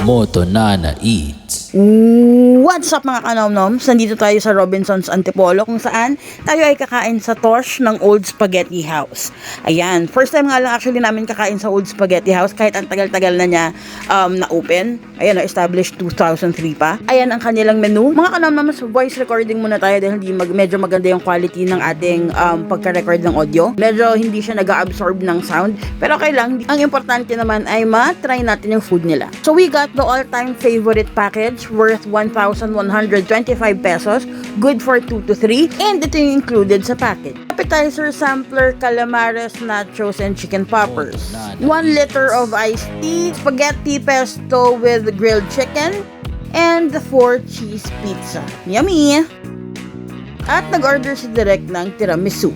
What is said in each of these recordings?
Moto Nana Eats. What's up mga kanomnoms? Nandito tayo sa Robinson's Antipolo kung saan tayo ay kakain sa Tosh ng Old Spaghetti House. Ayan, first time nga lang actually namin kakain sa Old Spaghetti House kahit ang tagal-tagal na niya na-open. Ayan, na-established 2003 pa. Ayan ang kanilang menu. Mga kanomnoms, voice recording muna tayo dahil medyo maganda yung quality ng ating pagka-record ng audio. Medyo hindi siya nag-absorb ng sound. Pero okay lang. Ang importante naman ay ma-try natin yung food nila. So we got the all-time favorite package worth 1,125 pesos, good for 2 to 3, and ito yung included sa package. Appetizer, sampler, calamares, nachos, and chicken poppers. 1 liter of iced tea, spaghetti pesto with grilled chicken, and the 4 cheese pizza. Yummy! At nag-order si Direk ng tiramisu.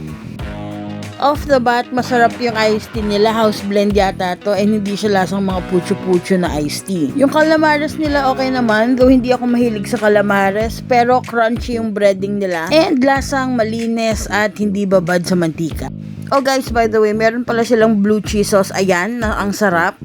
Off the bat, masarap yung iced tea nila. House blend yata to and hindi siya lasang mga pucho-pucho na iced tea. Yung calamares nila okay naman, though hindi ako mahilig sa calamares, pero crunchy yung breading nila and lasang malinis at hindi babad sa mantika. Oh guys, by the way, meron pala silang blue cheese sauce. Ayan, ang sarap.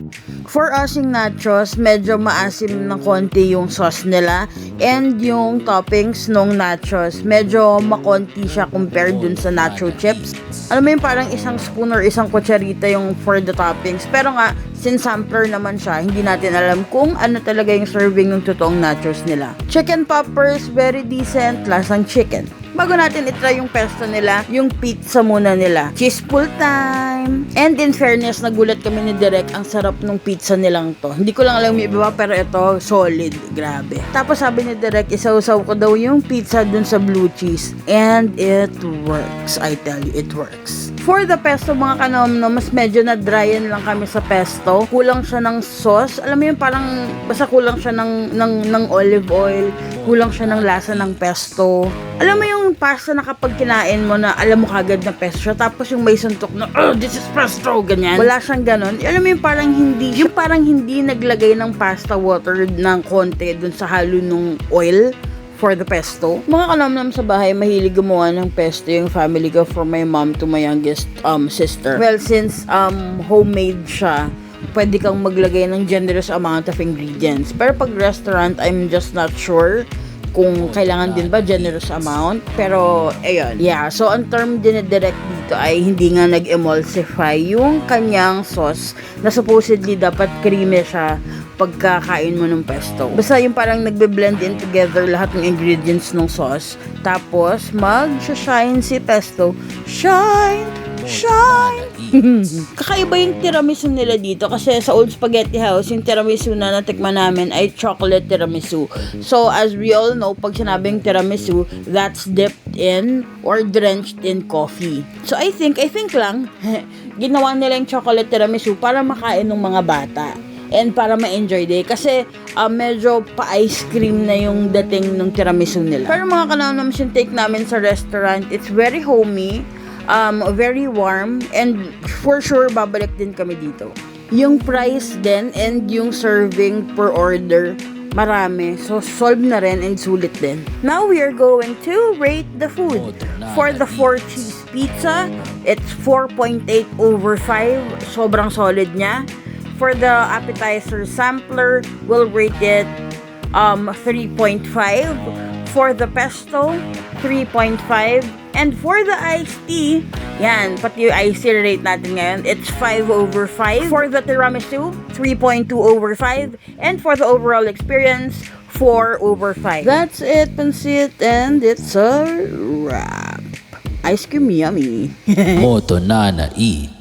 For us yung nachos, medyo maasim ng konti yung sauce nila. And yung toppings nung nachos, medyo makonti siya compared dun sa nacho chips. Alam mo yung parang isang spoon or isang kutsarita yung for the toppings. Pero nga, since sampler naman siya, hindi natin alam kung ano talaga yung serving ng totoong nachos nila. Chicken poppers, very decent, lasang chicken. Bago natin itry yung pesto nila, yung pizza muna nila. Cheese pull time! And in fairness, nagulat kami ni Direk, ang sarap ng pizza nilang to. Hindi ko lang alam yung iba, pero ito, solid. Grabe. Tapos sabi ni Direk, isaw-saw ko daw yung pizza dun sa blue cheese. And it works. I tell you, it works. For the pesto mga kanomno, mas medyo na-dryan lang kami sa pesto. Kulang siya ng sauce. Alam mo yung parang, basta kulang siya ng olive oil. Kulang siya ng lasa ng pesto. Alam mo yung pasta na kapag kinain mo na alam mo kagad na pesto siya, tapos yung may suntok na, oh, this is pesto, ganyan. Wala siyang ganon. Alam mo yung parang hindi naglagay ng pasta water ng konti dun sa halo ng oil for the pesto. Mga kanomnam sa bahay, mahilig gumawa ng pesto yung family ko from my mom to my youngest sister. Well, since homemade siya, pwede kang maglagay ng generous amount of ingredients. Pero pag restaurant, I'm just not sure kung kailangan din ba generous amount. Pero, ayun. Yeah, so ang term din direct dito ay hindi nga nag-emulsify yung kanyang sauce na supposedly dapat creamy siya pagkakain mo ng pesto. Basta yung parang nagbe-blend in together lahat ng ingredients ng sauce. Tapos, mag-shine si pesto. Shine! Shine! Kakaiba yung tiramisu nila dito kasi sa Old Spaghetti House, yung tiramisu na natikman namin ay chocolate tiramisu. So, as we all know, pag sinabing tiramisu, that's dipped in or drenched in coffee. So, I think lang, ginawa nila yung chocolate tiramisu para makain ng mga bata. And para ma-enjoy day. Kasi medyo pa-ice cream na yung dating ng tiramisu nila. Pero mga kananoms yung take namin sa restaurant, it's very homey, very warm, and for sure, babalik din kami dito. Yung price din and yung serving per order, marami. So, solve na rin and sulit din. Now, we are going to rate the food. For the 4 cheese pizza, it's 4.8 over 5. Sobrang solid niya. For the appetizer sampler, we'll rate it 3.5. For the pesto, 3.5. And for the iced tea, yan, pati yung iced tea rate natin ngayon, it's 5 over 5. For the tiramisu, 3.2 over 5. And for the overall experience, 4 over 5. That's it, Pansit, and it's a wrap. Ice cream yummy. Moto Nana Eats.